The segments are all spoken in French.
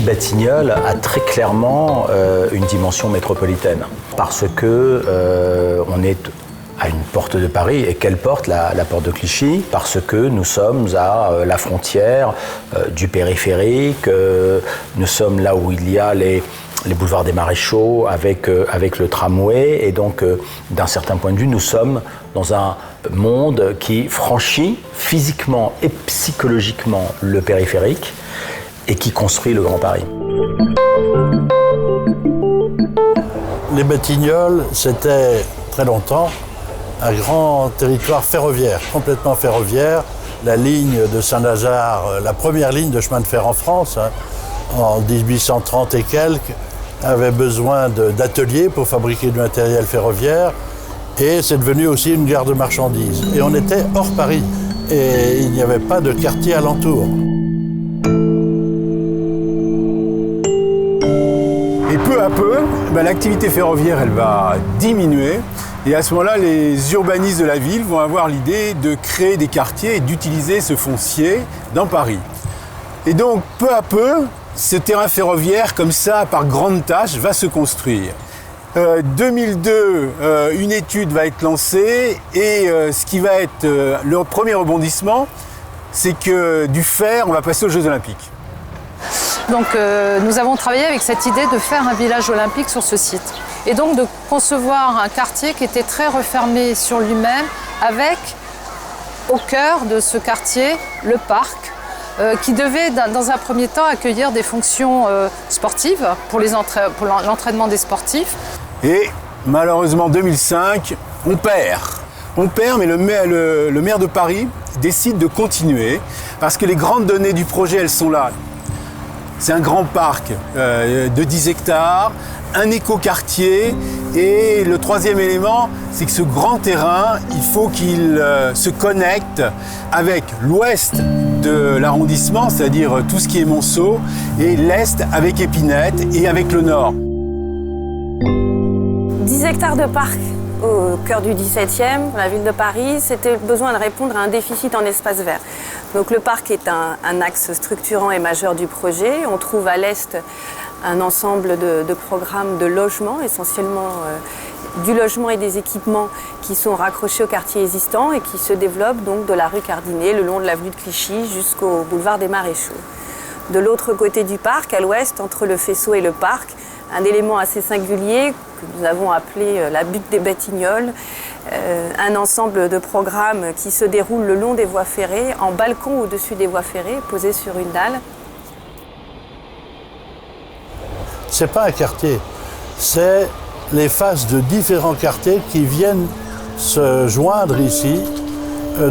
Batignolles a très clairement une dimension métropolitaine. Parce que on est à une porte de Paris. Et quelle porte? La porte de Clichy. Parce que nous sommes à la frontière du périphérique. Nous sommes là où il y a les boulevards des Maréchaux avec le tramway. Et donc, d'un certain point de vue, nous sommes dans un monde qui franchit physiquement et psychologiquement le périphérique et qui construit le Grand Paris. Les Batignolles, c'était très longtemps un grand territoire ferroviaire, complètement ferroviaire. La ligne de Saint-Lazare, la première ligne de chemin de fer en France, en 1830 et quelques, avait besoin d'ateliers pour fabriquer du matériel ferroviaire. Et c'est devenu aussi une gare de marchandises. Et on était hors Paris. Et il n'y avait pas de quartier alentour. Et peu à peu, l'activité ferroviaire, elle va diminuer. Et à ce moment-là, les urbanistes de la ville vont avoir l'idée de créer des quartiers et d'utiliser ce foncier dans Paris. Et donc, peu à peu, ce terrain ferroviaire, comme ça, par grandes tâches, va se construire. 2002, une étude va être lancée et ce qui va être le premier rebondissement, c'est que du fer, on va passer aux Jeux Olympiques. Donc nous avons travaillé avec cette idée de faire un village olympique sur ce site. Et donc de concevoir un quartier qui était très refermé sur lui-même, avec au cœur de ce quartier le parc, qui devait dans un premier temps accueillir des fonctions sportives pour l'entraînement des sportifs. Et malheureusement, en 2005, on perd. On perd, mais le maire de Paris décide de continuer parce que les grandes données du projet, elles sont là. C'est un grand parc de 10 hectares, un écoquartier et le troisième élément, c'est que ce grand terrain, il faut qu'il se connecte avec l'ouest de l'arrondissement, c'est-à-dire tout ce qui est Monceau, et l'est avec Épinette et avec le nord. 10 hectares de parc au cœur du 17e, la ville de Paris, c'était besoin de répondre à un déficit en espace vert. Donc le parc est un axe structurant et majeur du projet. On trouve à l'est un ensemble de programmes de logement, essentiellement du logement et des équipements qui sont raccrochés au quartier existant et qui se développent donc de la rue Cardinet, le long de l'avenue de Clichy jusqu'au boulevard des Maréchaux. De l'autre côté du parc, à l'ouest, entre le faisceau et le parc, un élément assez singulier que nous avons appelé la butte des Batignolles, un ensemble de programmes qui se déroulent le long des voies ferrées, en balcon au-dessus des voies ferrées, posés sur une dalle. C'est pas un quartier, c'est les faces de différents quartiers qui viennent se joindre ici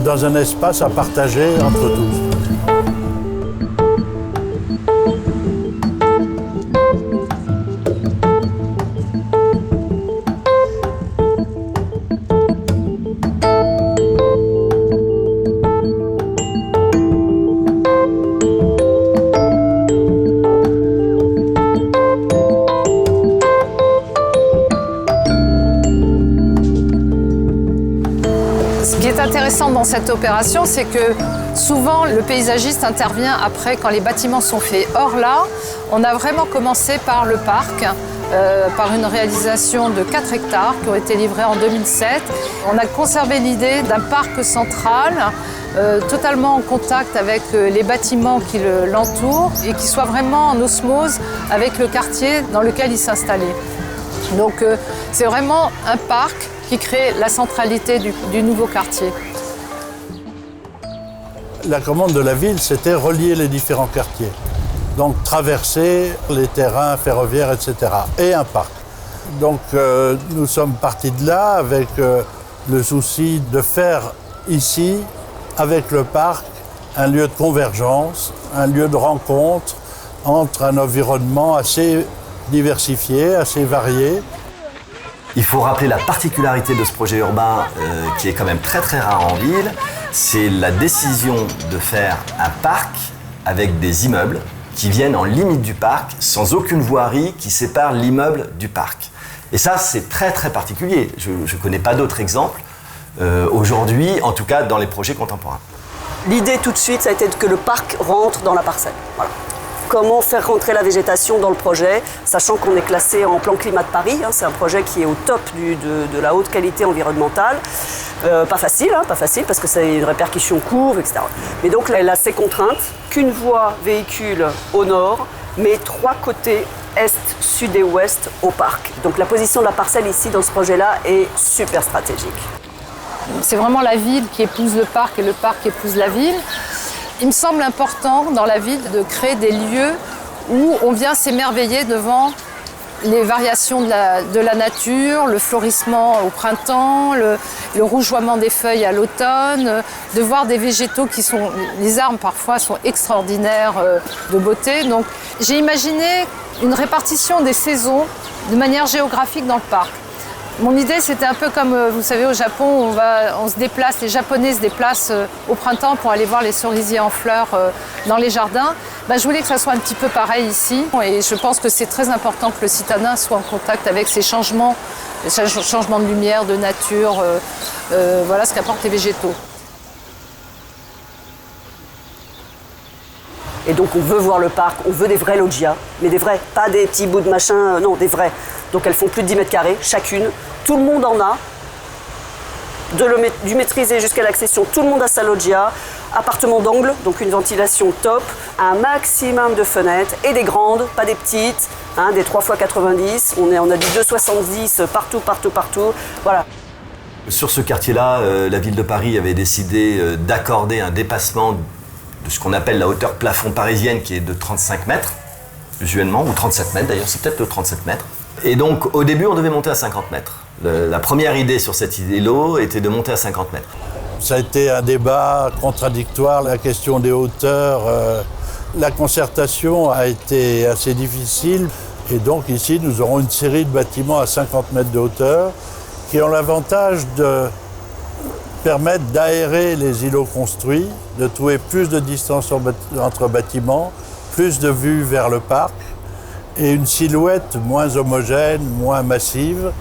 dans un espace à partager entre tous. Dans cette opération, c'est que souvent le paysagiste intervient après quand les bâtiments sont faits. Or là, on a vraiment commencé par le parc, par une réalisation de 4 hectares qui ont été livrés en 2007. On a conservé l'idée d'un parc central, totalement en contact avec les bâtiments qui l'entourent et qui soit vraiment en osmose avec le quartier dans lequel il s'installait. Donc c'est vraiment un parc qui crée la centralité du nouveau quartier. La commande de la ville, c'était relier les différents quartiers. Donc traverser les terrains ferroviaires, etc. Et un parc. Donc nous sommes partis de là avec le souci de faire ici, avec le parc, un lieu de convergence, un lieu de rencontre entre un environnement assez diversifié, assez varié. Il faut rappeler la particularité de ce projet urbain qui est quand même très très rare en ville, c'est la décision de faire un parc avec des immeubles qui viennent en limite du parc sans aucune voirie qui sépare l'immeuble du parc. Et ça c'est très très particulier, je ne connais pas d'autres exemples aujourd'hui, en tout cas dans les projets contemporains. L'idée tout de suite ça a été que le parc rentre dans la parcelle. Voilà. comment faire rentrer la végétation dans le projet, sachant qu'on est classé en plan climat de Paris. C'est un projet qui est au top de la haute qualité environnementale. Pas facile parce que c'est une répercussion courbe, etc. Mais donc elle a ces contraintes, qu'une voie véhicule au nord, mais 3 côtés est, sud et ouest au parc. Donc la position de la parcelle ici dans ce projet-là est super stratégique. C'est vraiment la ville qui épouse le parc et le parc qui épouse la ville. Il me semble important dans la ville de créer des lieux où on vient s'émerveiller devant les variations de la nature, le fleurissement au printemps, le rougeoiement des feuilles à l'automne, de voir des végétaux qui sont... Les arbres parfois sont extraordinaires de beauté. Donc j'ai imaginé une répartition des saisons de manière géographique dans le parc. Mon idée, c'était un peu comme, vous savez, au Japon, on se déplace, les Japonais se déplacent au printemps pour aller voir les cerisiers en fleurs dans les jardins. Je voulais que ça soit un petit peu pareil ici. Et je pense que c'est très important que le citadin soit en contact avec ces changements de lumière, de nature, voilà ce qu'apportent les végétaux. Et donc on veut voir le parc, on veut des vrais loggias, mais des vrais, pas des petits bouts de machin, non, des vrais. Donc elles font plus de 10 mètres carrés chacune, tout le monde en a, du maîtrisé jusqu'à l'accession, tout le monde a sa loggia, appartement d'angle, donc une ventilation top, un maximum de fenêtres, et des grandes, pas des petites, des 3x90, on a du 2,70 partout, voilà. Sur ce quartier-là, la ville de Paris avait décidé d'accorder un dépassement de ce qu'on appelle la hauteur plafond parisienne, qui est de 35 mètres, usuellement, ou 37 mètres d'ailleurs, c'est peut-être de 37 mètres. Et donc, au début, on devait monter à 50 mètres. La première idée sur cette idée-là était de monter à 50 mètres. Ça a été un débat contradictoire, la question des hauteurs. La concertation a été assez difficile. Et donc, ici, nous aurons une série de bâtiments à 50 mètres de hauteur qui ont l'avantage de permettre d'aérer les îlots construits, de trouver plus de distance entre bâtiments, plus de vues vers le parc et une silhouette moins homogène, moins massive,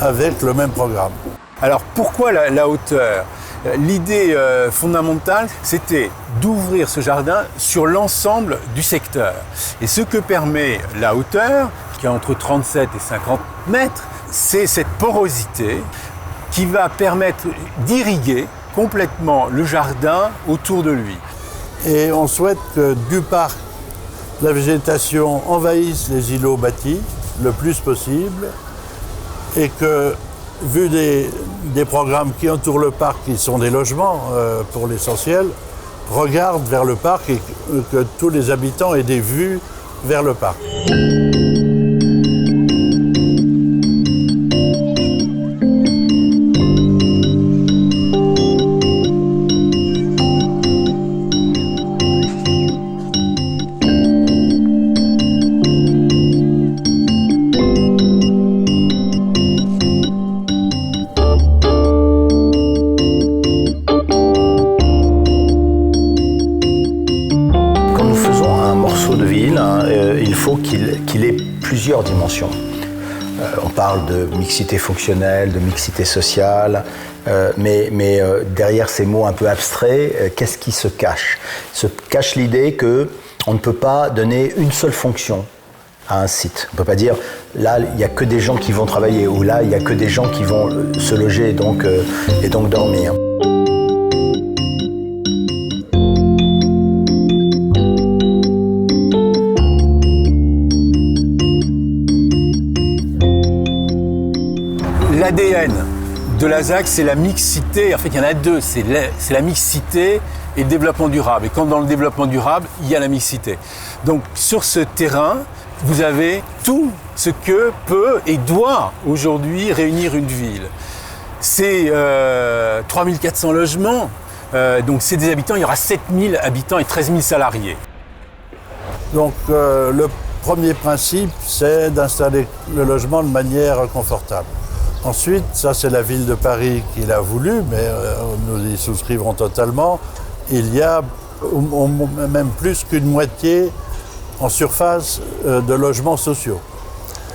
avec le même programme. Alors pourquoi la hauteur ? L'idée fondamentale, c'était d'ouvrir ce jardin sur l'ensemble du secteur. Et ce que permet la hauteur, qui est entre 37 et 50 mètres, c'est cette porosité qui va permettre d'irriguer complètement le jardin autour de lui. Et on souhaite que du parc, la végétation envahisse les îlots bâtis le plus possible et que, vu des programmes qui entourent le parc, qui sont des logements pour l'essentiel, regarde vers le parc et que tous les habitants aient des vues vers le parc. Qu'il ait plusieurs dimensions. On parle de mixité fonctionnelle, de mixité sociale, mais derrière ces mots un peu abstraits, qu'est-ce qui se cache ? Se cache l'idée qu'on ne peut pas donner une seule fonction à un site. On ne peut pas dire là il n'y a que des gens qui vont travailler ou là il n'y a que des gens qui vont se loger et donc dormir. L'ADN de la ZAC, c'est la mixité. En fait, il y en a deux. C'est la mixité et le développement durable. Et quand dans le développement durable, il y a la mixité. Donc, sur ce terrain, vous avez tout ce que peut et doit aujourd'hui réunir une ville. C'est 3400 logements. Donc, c'est des habitants. Il y aura 7000 habitants et 13 000 salariés. Donc, le premier principe, c'est d'installer le logement de manière confortable. Ensuite, ça c'est la ville de Paris qui l'a voulu, mais nous y souscrivons totalement. Il y a même plus qu'une moitié en surface de logements sociaux.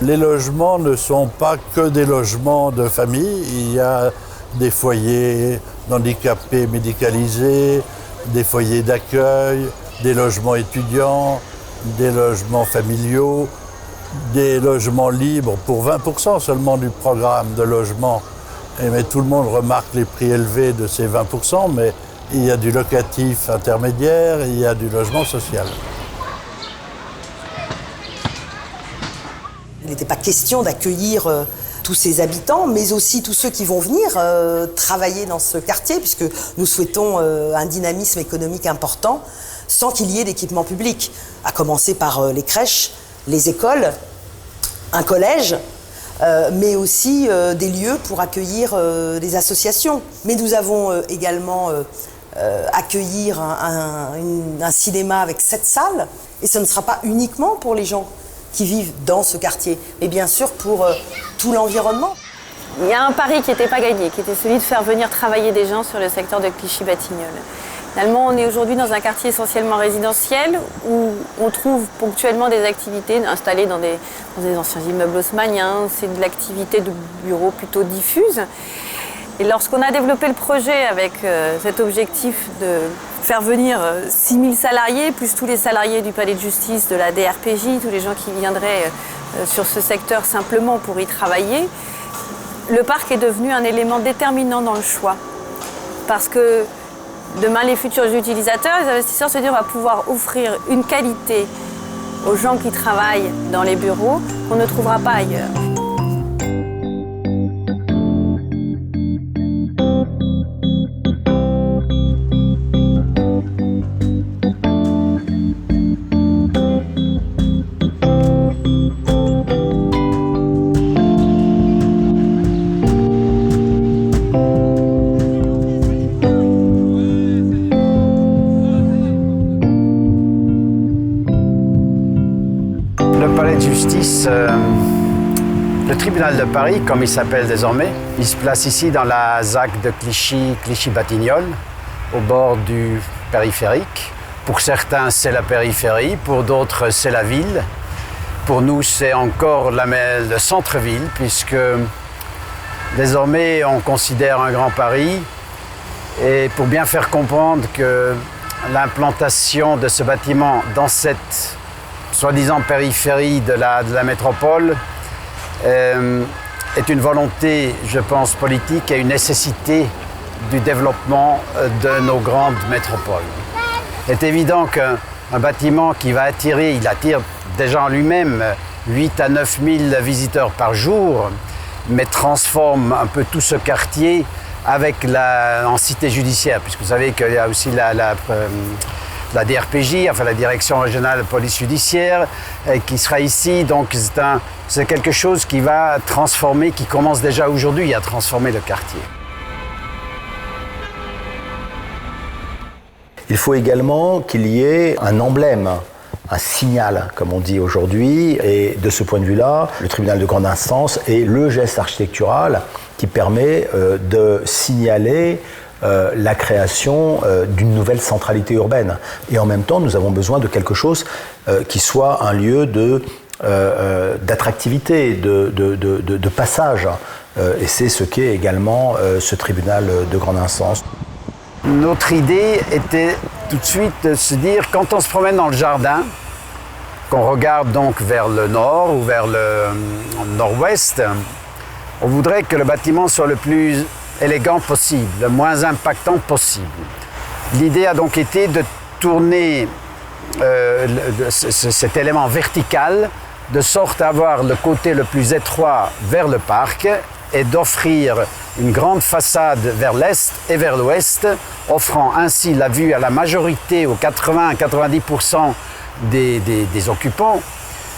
Les logements ne sont pas que des logements de famille, il y a des foyers d'handicapés médicalisés, des foyers d'accueil, des logements étudiants, des logements familiaux, des logements libres pour 20% seulement du programme de logement. Mais tout le monde remarque les prix élevés de ces 20%, mais il y a du locatif intermédiaire, il y a du logement social. Il n'était pas question d'accueillir tous ces habitants, mais aussi tous ceux qui vont venir travailler dans ce quartier, puisque nous souhaitons un dynamisme économique important, sans qu'il y ait d'équipement public, à commencer par les crèches, les écoles, un collège, mais aussi des lieux pour accueillir des associations. Mais nous avons également accueillir un cinéma avec 7 salles, et ce ne sera pas uniquement pour les gens qui vivent dans ce quartier, mais bien sûr pour tout l'environnement. Il y a un pari qui n'était pas gagné, qui était celui de faire venir travailler des gens sur le secteur de Clichy-Batignolles. Finalement, on est aujourd'hui dans un quartier essentiellement résidentiel où on trouve ponctuellement des activités installées dans des anciens immeubles haussmanniens. C'est de l'activité de bureau plutôt diffuse. Et lorsqu'on a développé le projet avec cet objectif de faire venir 6000 salariés, plus tous les salariés du palais de justice, de la DRPJ, tous les gens qui viendraient sur ce secteur simplement pour y travailler, le parc est devenu un élément déterminant dans le choix. Parce que demain, les futurs utilisateurs, les investisseurs se disent on va pouvoir offrir une qualité aux gens qui travaillent dans les bureaux qu'on ne trouvera pas ailleurs. Le tribunal de Paris, comme il s'appelle désormais, il se place ici dans la ZAC de Clichy, Clichy-Batignolles, au bord du périphérique. Pour certains, c'est la périphérie, pour d'autres, c'est la ville. Pour nous, c'est encore le centre-ville, puisque désormais, on considère un Grand Paris. Et pour bien faire comprendre que l'implantation de ce bâtiment dans cette soi-disant périphérie de la métropole est une volonté, je pense, politique et une nécessité du développement de nos grandes métropoles. Il est évident qu'un bâtiment qui va attirer, il attire déjà en lui-même 8 à 9 000 visiteurs par jour, mais transforme un peu tout ce quartier en cité judiciaire, puisque vous savez qu'il y a aussi la DRPJ, enfin la Direction Régionale de Police Judiciaire, qui sera ici. Donc c'est quelque chose qui va transformer, qui commence déjà aujourd'hui à transformer le quartier. Il faut également qu'il y ait un emblème, un signal, comme on dit aujourd'hui. Et de ce point de vue-là, le tribunal de grande instance est le geste architectural qui permet de signaler la création d'une nouvelle centralité urbaine. Et en même temps, nous avons besoin de quelque chose qui soit un lieu d'attractivité, de passage. Et c'est ce qu'est également ce tribunal de grande instance. Notre idée était tout de suite de se dire, quand on se promène dans le jardin, qu'on regarde donc vers le nord ou vers le nord-ouest, on voudrait que le bâtiment soit le plus élégant possible, le moins impactant possible. L'idée a donc été de tourner cet élément vertical de sorte à avoir le côté le plus étroit vers le parc et d'offrir une grande façade vers l'est et vers l'ouest, offrant ainsi la vue à la majorité, aux 80-90% des occupants,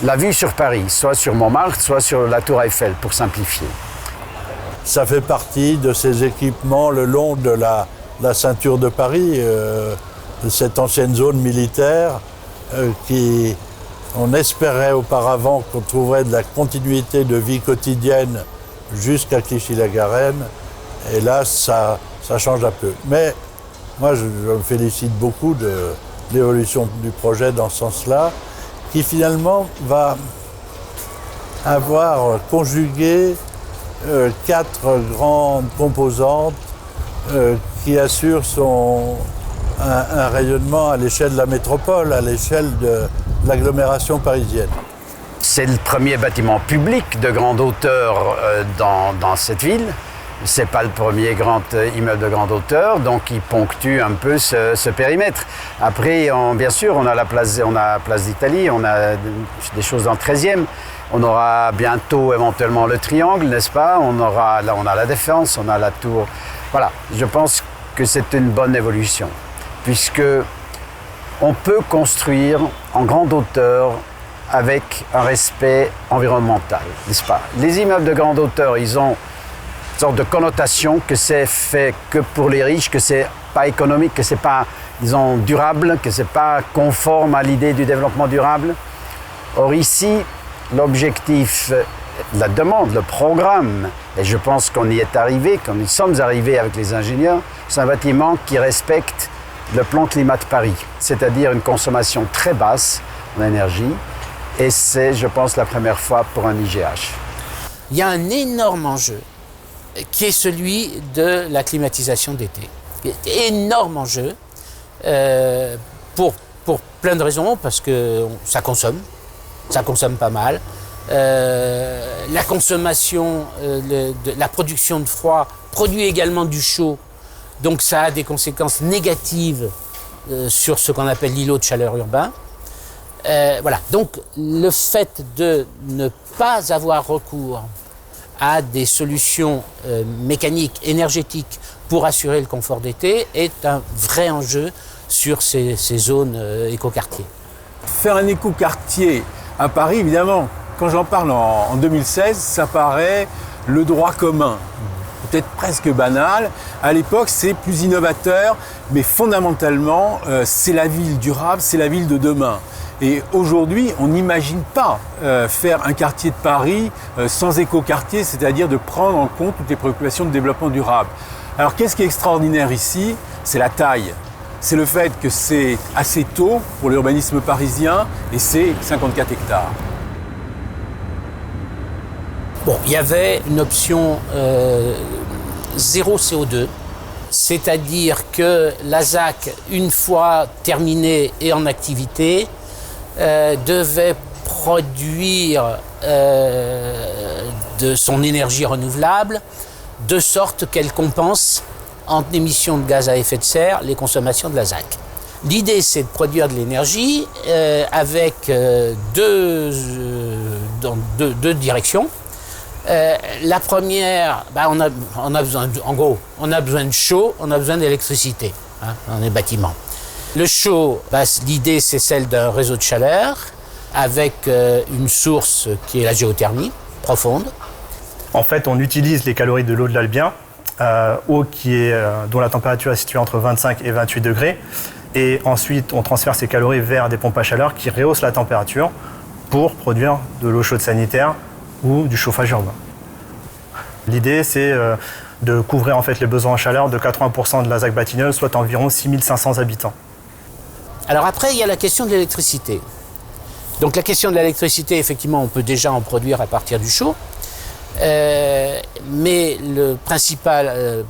la vue sur Paris, soit sur Montmartre, soit sur la Tour Eiffel, pour simplifier. Ça fait partie de ces équipements le long de la ceinture de Paris, de cette ancienne zone militaire qui, on espérait auparavant qu'on trouverait de la continuité de vie quotidienne jusqu'à Clichy-la-Garenne. Et là, ça change un peu. Mais moi, je me félicite beaucoup de l'évolution du projet dans ce sens-là, qui finalement va avoir conjugué 4 grandes composantes qui assurent un rayonnement à l'échelle de la métropole, à l'échelle de l'agglomération parisienne. C'est le premier bâtiment public de grande hauteur dans cette ville. C'est pas le premier grand immeuble de grande hauteur, donc il ponctue un peu ce périmètre. Après, bien sûr, on a la place d'Italie, on a des choses dans le 13e. On aura bientôt éventuellement le Triangle, n'est-ce pas? On a la Défense, on a la Tour. Voilà, je pense que c'est une bonne évolution, puisque on peut construire en grande hauteur avec un respect environnemental, n'est-ce pas? Les immeubles de grande hauteur, ils ont une sorte de connotation que c'est fait que pour les riches, que c'est pas économique, que c'est pas, disons, durable, que c'est pas conforme à l'idée du développement durable. Or ici, l'objectif, la demande, le programme, et je pense qu'on y est arrivé, qu'on y sommes arrivés avec les ingénieurs, c'est un bâtiment qui respecte le plan climat de Paris, c'est-à-dire une consommation très basse en énergie, et c'est, je pense, la première fois pour un IGH. Il y a un énorme enjeu qui est celui de la climatisation d'été. Énorme enjeu pour plein de raisons, parce que ça consomme pas mal. La consommation, la production de froid produit également du chaud, donc ça a des conséquences négatives sur ce qu'on appelle l'îlot de chaleur urbain. Voilà, donc le fait de ne pas avoir recours à des solutions mécaniques, énergétiques pour assurer le confort d'été est un vrai enjeu sur ces zones écoquartiers. Faire un écoquartier à Paris, évidemment, quand j'en parle en 2016, ça paraît le droit commun, peut-être presque banal. À l'époque, c'est plus innovateur, mais fondamentalement, c'est la ville durable, c'est la ville de demain. Et aujourd'hui, on n'imagine pas faire un quartier de Paris sans écoquartier, c'est-à-dire de prendre en compte toutes les préoccupations de développement durable. Alors, qu'est-ce qui est extraordinaire ici? C'est la taille. C'est le fait que c'est assez tôt pour l'urbanisme parisien et c'est 54 hectares. Bon, il y avait une option zéro CO2, c'est-à-dire que la ZAC, une fois terminée et en activité, devait produire de son énergie renouvelable de sorte qu'elle compense en émissions de gaz à effet de serre les consommations de la ZAC. L'idée, c'est de produire de l'énergie avec deux directions. La première, on a besoin on a besoin de chaud, on a besoin d'électricité dans les bâtiments. Le chaud, l'idée, c'est celle d'un réseau de chaleur avec une source qui est la géothermie profonde. En fait, on utilise les calories de l'eau de l'Albien, eau dont la température est située entre 25 et 28 degrés. Et ensuite, on transfère ces calories vers des pompes à chaleur qui rehaussent la température pour produire de l'eau chaude sanitaire ou du chauffage urbain. L'idée, c'est de couvrir en fait les besoins en chaleur de 80% de la ZAC Batignolles, soit environ 6500 habitants. Alors après, il y a la question de l'électricité. Donc la question de l'électricité, effectivement, on peut déjà en produire à partir du chaud. Mais le principal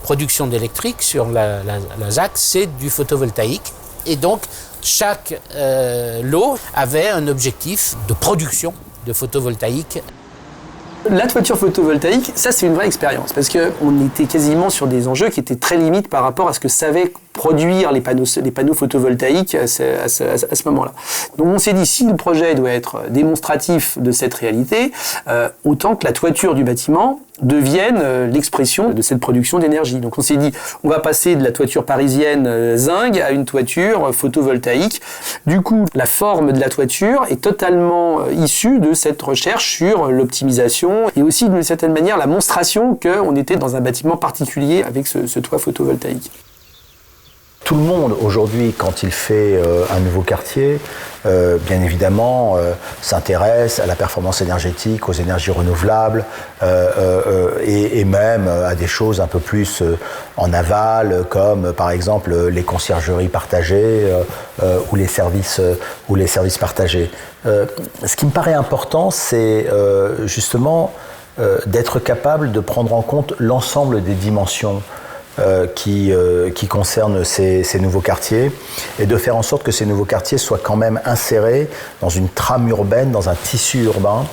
production d'électrique sur la ZAC, c'est du photovoltaïque. Et donc, chaque lot avait un objectif de production de photovoltaïque. La toiture photovoltaïque, ça c'est une vraie expérience parce qu'on était quasiment sur des enjeux qui étaient très limites par rapport à ce que savaient produire les panneaux photovoltaïques à ce moment-là. Donc on s'est dit, si le projet doit être démonstratif de cette réalité, autant que la toiture du bâtiment devienne l'expression de cette production d'énergie. Donc on s'est dit, on va passer de la toiture parisienne zinc à une toiture photovoltaïque. Du coup, la forme de la toiture est totalement issue de cette recherche sur l'optimisation et aussi d'une certaine manière la monstration qu'on était dans un bâtiment particulier avec ce toit photovoltaïque. Tout le monde aujourd'hui, quand il fait un nouveau quartier, bien évidemment, s'intéresse à la performance énergétique, aux énergies renouvelables et même à des choses un peu plus en aval, comme par exemple les conciergeries partagées ou les services partagés. Ce qui me paraît important, c'est justement d'être capable de prendre en compte l'ensemble des dimensions qui concerne ces nouveaux quartiers et de faire en sorte que ces nouveaux quartiers soient quand même insérés dans une trame urbaine, dans un tissu urbain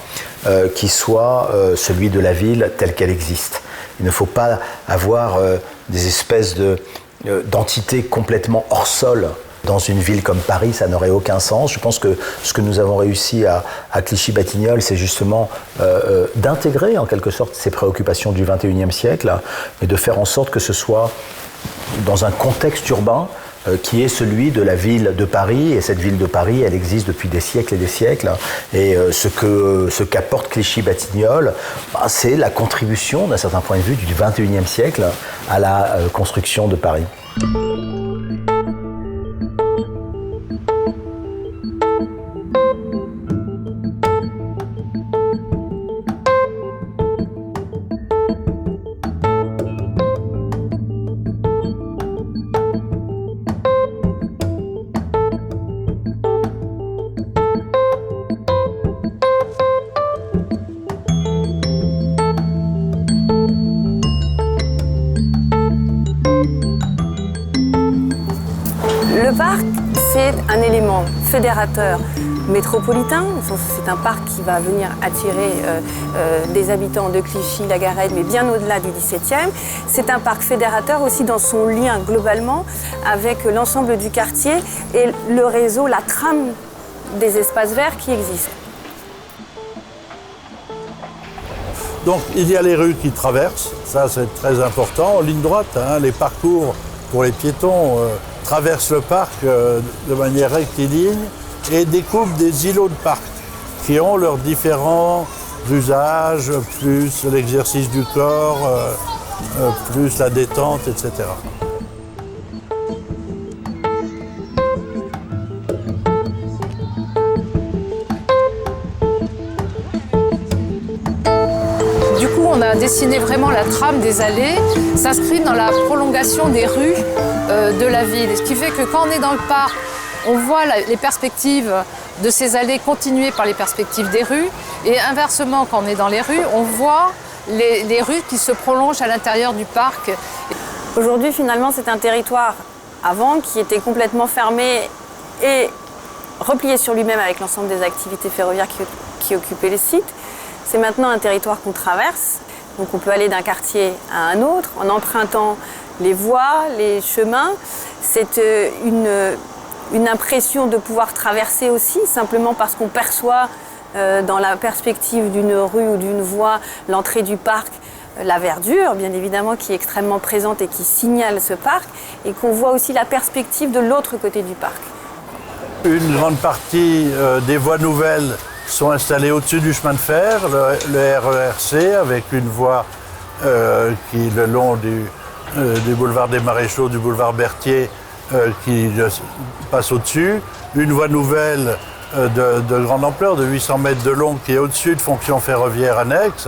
qui soit celui de la ville telle qu'elle existe. Il ne faut pas avoir des espèces d'entités complètement hors sol. Dans une ville comme Paris, ça n'aurait aucun sens. Je pense que ce que nous avons réussi à Clichy-Batignolles, c'est justement d'intégrer en quelque sorte ces préoccupations du XXIe siècle, mais de faire en sorte que ce soit dans un contexte urbain qui est celui de la ville de Paris. Et cette ville de Paris, elle existe depuis des siècles et des siècles. Et ce qu'apporte Clichy-Batignolles, c'est la contribution, d'un certain point de vue, du XXIe siècle à la construction de Paris. Le parc, c'est un élément fédérateur métropolitain. C'est un parc qui va venir attirer des habitants de Clichy, la Garenne, mais bien au-delà du XVIIe. C'est un parc fédérateur aussi dans son lien globalement avec l'ensemble du quartier et le réseau, la trame des espaces verts qui existent. Donc il y a les rues qui traversent, ça c'est très important, en ligne droite, les parcours pour les piétons traversent le parc de manière rectiligne et découpent des îlots de parc qui ont leurs différents usages, plus l'exercice du corps, plus la détente, etc. On a dessiné vraiment la trame des allées, s'inscrit dans la prolongation des rues de la ville. Ce qui fait que quand on est dans le parc, on voit les perspectives de ces allées continuer par les perspectives des rues. Et inversement, quand on est dans les rues, on voit les rues qui se prolongent à l'intérieur du parc. Aujourd'hui, finalement, c'est un territoire avant qui était complètement fermé et replié sur lui-même avec l'ensemble des activités ferroviaires qui occupaient les sites. C'est maintenant un territoire qu'on traverse, donc on peut aller d'un quartier à un autre en empruntant les voies, les chemins. C'est une impression de pouvoir traverser aussi, simplement parce qu'on perçoit dans la perspective d'une rue ou d'une voie l'entrée du parc, la verdure, bien évidemment, qui est extrêmement présente et qui signale ce parc, et qu'on voit aussi la perspective de l'autre côté du parc. Une grande partie des voies nouvelles sont installés au-dessus du chemin de fer, le RERC, avec une voie qui, le long du boulevard des Maréchaux, du boulevard Berthier, qui passe au-dessus. Une voie nouvelle de grande ampleur, de 800 mètres de long, qui est au-dessus de fonctions ferroviaires annexes.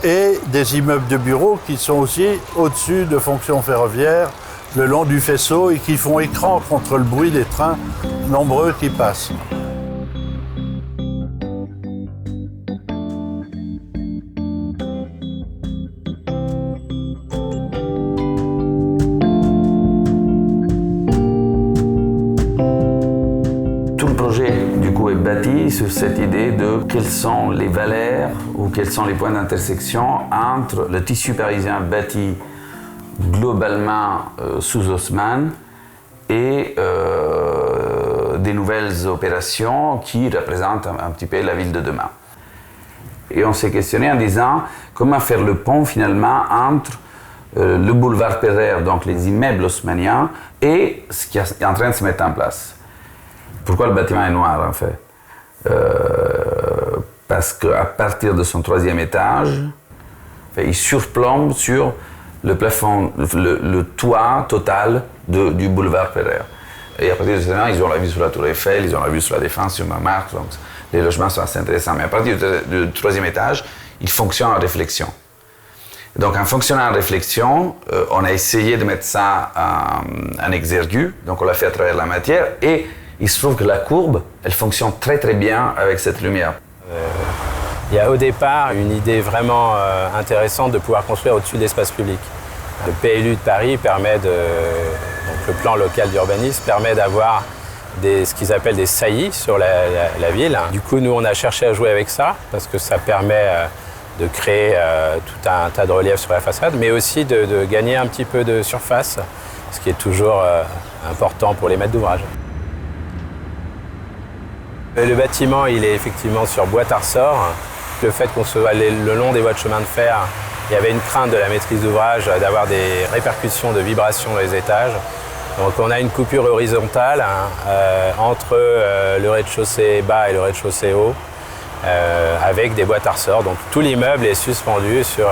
Et des immeubles de bureaux qui sont aussi au-dessus de fonctions ferroviaires, le long du faisceau, et qui font écran contre le bruit des trains nombreux qui passent. Sur cette idée de quelles sont les valeurs ou quels sont les points d'intersection entre le tissu parisien bâti globalement sous Haussmann et des nouvelles opérations qui représentent un petit peu la ville de demain. Et on s'est questionné en disant comment faire le pont finalement entre le boulevard Pereire, donc les immeubles haussmanniens, et ce qui est en train de se mettre en place. Pourquoi le bâtiment est noir en fait? Parce qu'à partir de son 3e étage, il surplombe sur le plafond, le toit total du boulevard Pereire. Et à partir de ce moment, ils ont la vue sur la Tour Eiffel, ils ont la vue sur la Défense, sur Montmartre, donc les logements sont assez intéressants. Mais à partir du 3e étage, il fonctionne en réflexion. Donc en fonctionnant en réflexion, on a essayé de mettre ça en exergue, donc on l'a fait à travers la matière, et il se trouve que la courbe, elle fonctionne très très bien avec cette lumière. Il y a au départ une idée vraiment intéressante de pouvoir construire au-dessus d'espaces publics. Le PLU de Paris permet donc le plan local d'urbanisme permet d'avoir ce qu'ils appellent des saillies sur la ville. Du coup, nous, on a cherché à jouer avec ça, parce que ça permet de créer tout un tas de reliefs sur la façade, mais aussi de gagner un petit peu de surface, ce qui est toujours important pour les maîtres d'ouvrage. Le bâtiment, il est effectivement sur boîte à ressort. Le fait qu'on soit allé le long des voies de chemin de fer, il y avait une crainte de la maîtrise d'ouvrage d'avoir des répercussions de vibrations dans les étages. Donc on a une coupure horizontale entre le rez-de-chaussée bas et le rez-de-chaussée haut, avec des boîtes à ressort. Donc tout l'immeuble est suspendu sur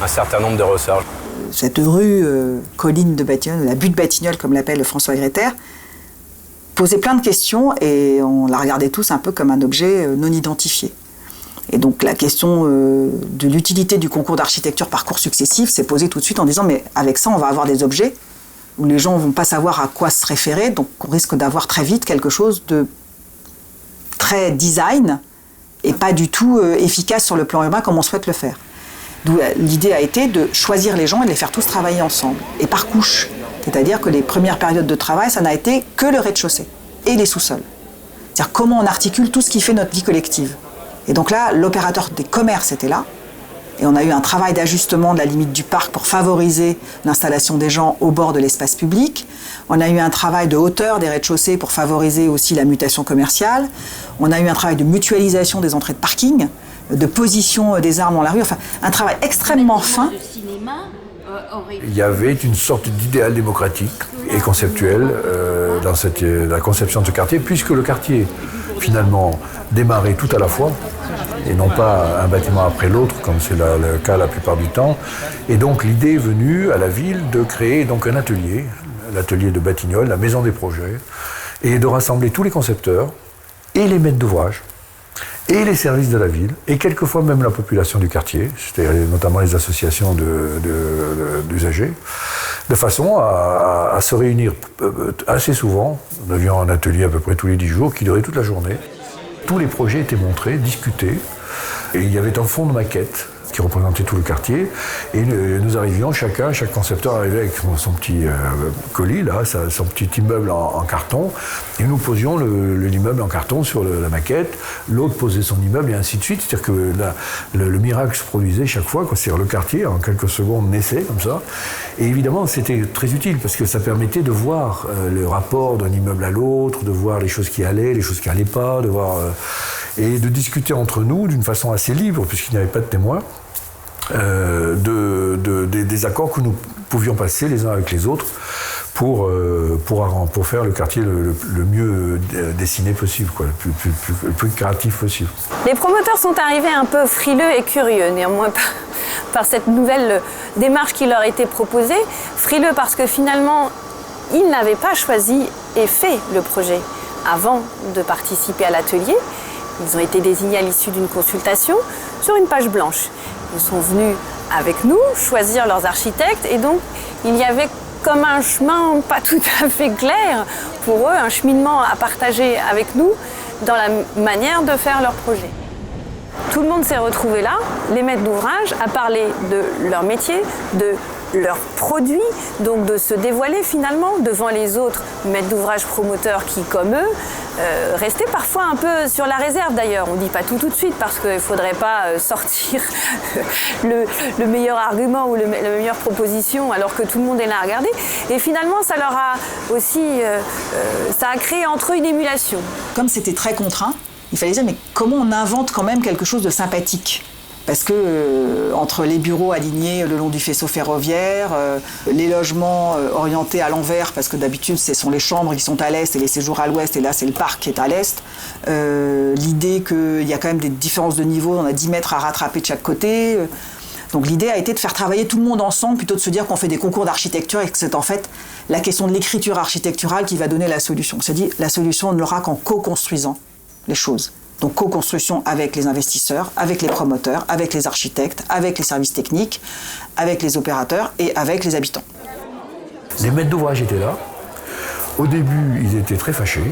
un certain nombre de ressorts. Cette rue colline de Batignolles, la butte Batignolles comme l'appelle François Gréter, posait plein de questions et on la regardait tous un peu comme un objet non identifié. Et donc la question de l'utilité du concours d'architecture par cours successifs s'est posée tout de suite en disant mais avec ça on va avoir des objets où les gens ne vont pas savoir à quoi se référer, donc on risque d'avoir très vite quelque chose de très design et pas du tout efficace sur le plan urbain comme on souhaite le faire. D'où l'idée a été de choisir les gens et de les faire tous travailler ensemble, et par couche. C'est-à-dire que les premières périodes de travail, ça n'a été que le rez-de-chaussée et les sous-sols. C'est-à-dire comment on articule tout ce qui fait notre vie collective. Et donc là, l'opérateur des commerces était là, et on a eu un travail d'ajustement de la limite du parc pour favoriser l'installation des gens au bord de l'espace public. On a eu un travail de hauteur des rez-de-chaussée pour favoriser aussi la mutation commerciale. On a eu un travail de mutualisation des entrées de parking, de position des armes dans la rue, enfin un travail extrêmement fin. Il y avait une sorte d'idéal démocratique et conceptuel dans la conception de ce quartier, puisque le quartier, finalement, démarrait tout à la fois, et non pas un bâtiment après l'autre, comme c'est le cas la plupart du temps. Et donc l'idée est venue à la ville de créer donc un atelier, l'atelier de Batignolles, la maison des projets, et de rassembler tous les concepteurs et les maîtres d'ouvrage, et les services de la ville, et quelquefois même la population du quartier, c'est-à-dire notamment les associations d'usagers, de façon à se réunir assez souvent. Nous avions un atelier à peu près tous les 10 jours qui durait toute la journée. Tous les projets étaient montrés, discutés, et il y avait un fond de maquette qui représentait tout le quartier, et nous arrivions chaque concepteur arrivait avec son petit colis, là, son petit immeuble en carton, et nous posions l'immeuble en carton sur la maquette, l'autre posait son immeuble, et ainsi de suite, c'est-à-dire que le miracle se produisait chaque fois, c'est-à-dire le quartier, en quelques secondes, naissait comme ça, et évidemment, c'était très utile, parce que ça permettait de voir le rapport d'un immeuble à l'autre, de voir les choses qui allaient, les choses qui n'allaient pas, de voir... et de discuter entre nous d'une façon assez libre, puisqu'il n'y avait pas de témoins, des accords que nous pouvions passer les uns avec les autres pour faire le quartier le mieux dessiné possible, quoi, le plus créatif possible. Les promoteurs sont arrivés un peu frileux et curieux, néanmoins par cette nouvelle démarche qui leur était proposée. Frileux parce que finalement, ils n'avaient pas choisi et fait le projet avant de participer à l'atelier. Ils ont été désignés à l'issue d'une consultation sur une page blanche. Ils sont venus avec nous choisir leurs architectes et donc il y avait comme un chemin pas tout à fait clair pour eux, un cheminement à partager avec nous dans la manière de faire leur projet. Tout le monde s'est retrouvé là, les maîtres d'ouvrage, à parler de leur métier, de leurs produits, donc de se dévoiler finalement devant les autres maîtres d'ouvrage promoteurs qui, comme eux, restaient parfois un peu sur la réserve d'ailleurs. On ne dit pas tout de suite parce qu'il ne faudrait pas sortir le meilleur argument ou la meilleure proposition alors que tout le monde est là à regarder. Et finalement, ça leur a aussi, ça a créé entre eux une émulation. Comme c'était très contraint, il fallait dire mais comment on invente quand même quelque chose de sympathique ? Parce que entre les bureaux alignés le long du faisceau ferroviaire, les logements orientés à l'envers, parce que d'habitude ce sont les chambres qui sont à l'est et les séjours à l'ouest, et là c'est le parc qui est à l'est, l'idée qu'il y a quand même des différences de niveau, on a 10 mètres à rattraper de chaque côté. Donc l'idée a été de faire travailler tout le monde ensemble plutôt de se dire qu'on fait des concours d'architecture et que c'est en fait la question de l'écriture architecturale qui va donner la solution. On s'est dit la solution on ne l'aura qu'en co-construisant les choses. Donc co-construction avec les investisseurs, avec les promoteurs, avec les architectes, avec les services techniques, avec les opérateurs et avec les habitants. Les maîtres d'ouvrage étaient là. Au début, ils étaient très fâchés.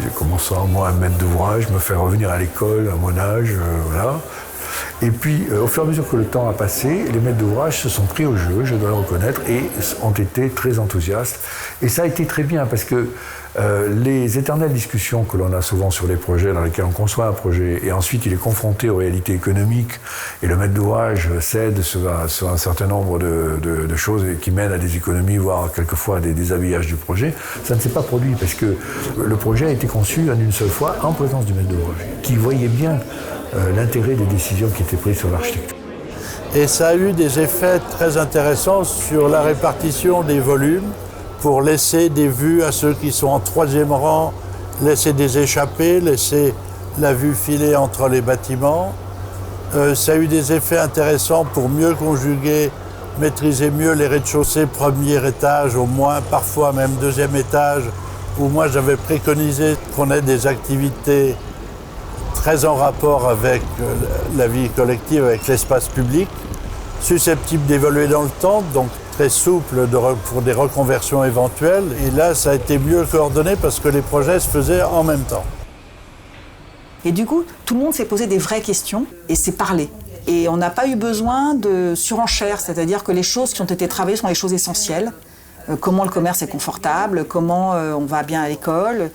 J'ai commencé moi à maître d'ouvrage, me faire revenir à l'école à mon âge, voilà. Et puis, au fur et à mesure que le temps a passé, les maîtres d'ouvrage se sont pris au jeu, je dois le reconnaître, et ont été très enthousiastes. Et ça a été très bien, parce que les éternelles discussions que l'on a souvent sur les projets, dans lesquels on conçoit un projet, et ensuite il est confronté aux réalités économiques, et le maître d'ouvrage cède sur un certain nombre de choses qui mènent à des économies, voire quelquefois à des déshabillages du projet, ça ne s'est pas produit, parce que le projet a été conçu en une seule fois, en présence du maître d'ouvrage, qui voyait bien l'intérêt des décisions qui étaient prises sur l'architecture. Et ça a eu des effets très intéressants sur la répartition des volumes, pour laisser des vues à ceux qui sont en troisième rang, laisser des échappées, laisser la vue filer entre les bâtiments. Ça a eu des effets intéressants pour mieux conjuguer, maîtriser mieux les rez-de-chaussée, premier étage, au moins parfois même deuxième étage, où moi j'avais préconisé qu'on ait des activités très en rapport avec la vie collective, avec l'espace public, susceptibles d'évoluer dans le temps, donc très souple pour des reconversions éventuelles. Et là, ça a été mieux coordonné parce que les projets se faisaient en même temps. Et du coup, tout le monde s'est posé des vraies questions et s'est parlé. Et on n'a pas eu besoin de surenchère, c'est-à-dire que les choses qui ont été travaillées sont les choses essentielles. Comment le commerce est confortable, comment on va bien à l'école,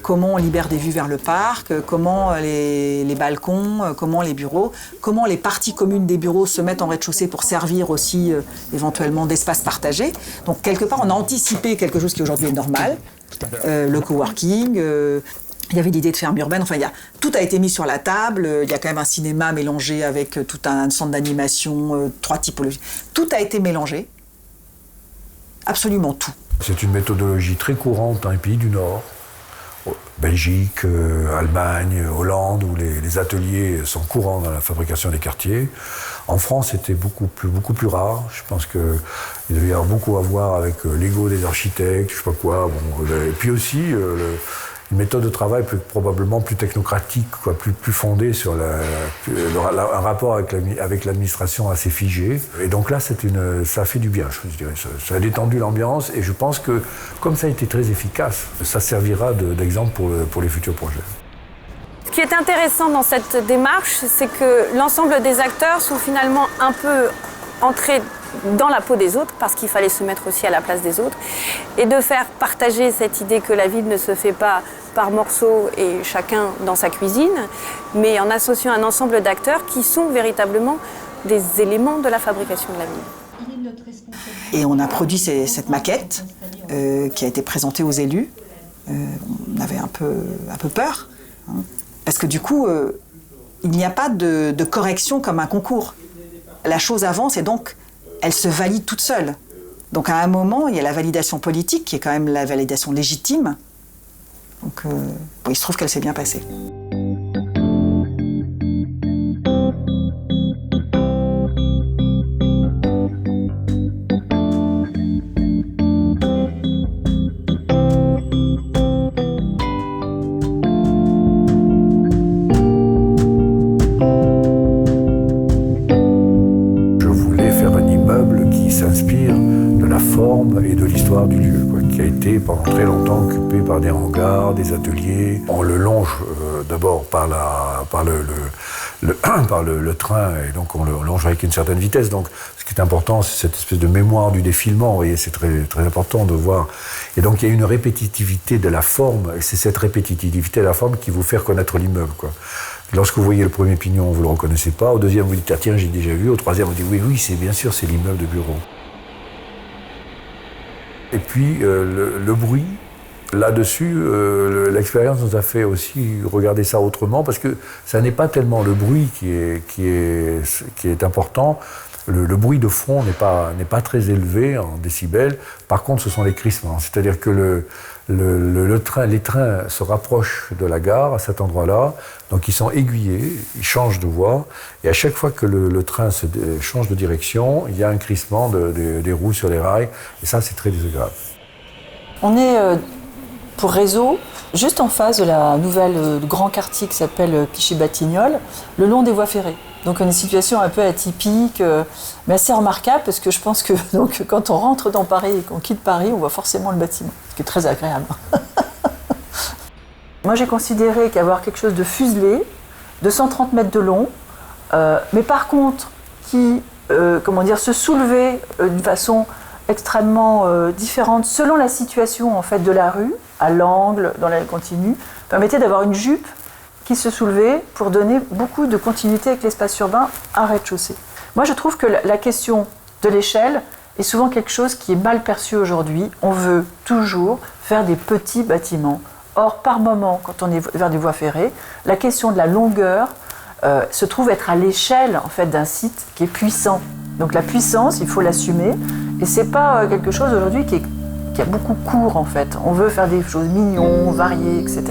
comment on libère des vues vers le parc, comment les balcons, comment les bureaux, comment les parties communes des bureaux se mettent en rez-de-chaussée pour servir aussi éventuellement d'espace partagé. Donc quelque part, on a anticipé quelque chose qui aujourd'hui est normal, le coworking. Il y avait l'idée de ferme urbaine, enfin tout a été mis sur la table, il y a quand même un cinéma mélangé avec tout un centre d'animation, 3 typologies. Tout a été mélangé, absolument tout. C'est une méthodologie très courante dans les pays du Nord, Belgique, Allemagne, Hollande, où les ateliers sont courants dans la fabrication des quartiers. En France, c'était beaucoup plus rare. Je pense qu'il devait y avoir beaucoup à voir avec l'ego des architectes, je sais pas quoi. Bon, et puis aussi, une méthode de travail probablement plus technocratique, plus fondée sur un rapport avec l'administration assez figé. Et donc là, ça a fait du bien, je dirais. Ça a détendu l'ambiance et je pense que, comme ça a été très efficace, ça servira d'exemple pour les futurs projets. Ce qui est intéressant dans cette démarche, c'est que l'ensemble des acteurs sont finalement un peu entrés dans la peau des autres, parce qu'il fallait se mettre aussi à la place des autres, et de faire partager cette idée que la ville ne se fait pas par morceaux et chacun dans sa cuisine, mais en associant un ensemble d'acteurs qui sont véritablement des éléments de la fabrication de la ville. Et on a produit cette maquette qui a été présentée aux élus. On avait un peu peur, hein, parce que du coup, il n'y a pas de correction comme un concours. La chose avance et donc elle se valide toute seule. Donc à un moment, il y a la validation politique, qui est quand même la validation légitime. Donc il se trouve qu'elle s'est bien passée. Et de l'histoire du lieu, qui a été pendant très longtemps occupé par des hangars, des ateliers. On le longe d'abord par le train, et donc on le longe avec une certaine vitesse. Donc ce qui est important, c'est cette espèce de mémoire du défilement, vous voyez, c'est très, très important de voir. Et donc il y a une répétitivité de la forme, et c'est cette répétitivité de la forme qui vous fait reconnaître l'immeuble, Lorsque vous voyez le premier pignon, vous ne le reconnaissez pas. Au deuxième, vous dites, ah, tiens, j'ai déjà vu. Au troisième, vous dites, oui, c'est bien sûr, c'est l'immeuble de bureau. Et puis le bruit, là-dessus, l'expérience nous a fait aussi regarder ça autrement, parce que ça n'est pas tellement le bruit qui est important. Le bruit de fond n'est pas très élevé en décibels. Par contre, ce sont les crissements. C'est-à-dire que les trains se rapprochent de la gare à cet endroit-là, donc ils sont aiguillés, ils changent de voie, et à chaque fois que le train change de direction, il y a un crissement des roues sur les rails, et ça, c'est très désagréable. On est, pour Réseau, juste en face de la nouvelle grand quartier qui s'appelle Clichy-Batignolles, le long des voies ferrées. Donc une situation un peu atypique, mais assez remarquable, parce que je pense que donc, quand on rentre dans Paris et qu'on quitte Paris, on voit forcément le bâtiment, ce qui est très agréable. Moi j'ai considéré qu'avoir quelque chose de fuselé, de 130 mètres de long, mais par contre qui se soulevaient d'une façon extrêmement différente selon la situation en fait de la rue, à l'angle, dans l'aile continue, permettait d'avoir une jupe qui se soulevait pour donner beaucoup de continuité avec l'espace urbain à rez-de-chaussée. Moi, je trouve que la question de l'échelle est souvent quelque chose qui est mal perçu aujourd'hui. On veut toujours faire des petits bâtiments. Or, par moment, quand on est vers des voies ferrées, la question de la longueur se trouve être à l'échelle en fait, d'un site qui est puissant. Donc la puissance, il faut l'assumer. Et ce n'est pas quelque chose aujourd'hui qui a beaucoup cours en fait. On veut faire des choses mignons, variées, etc.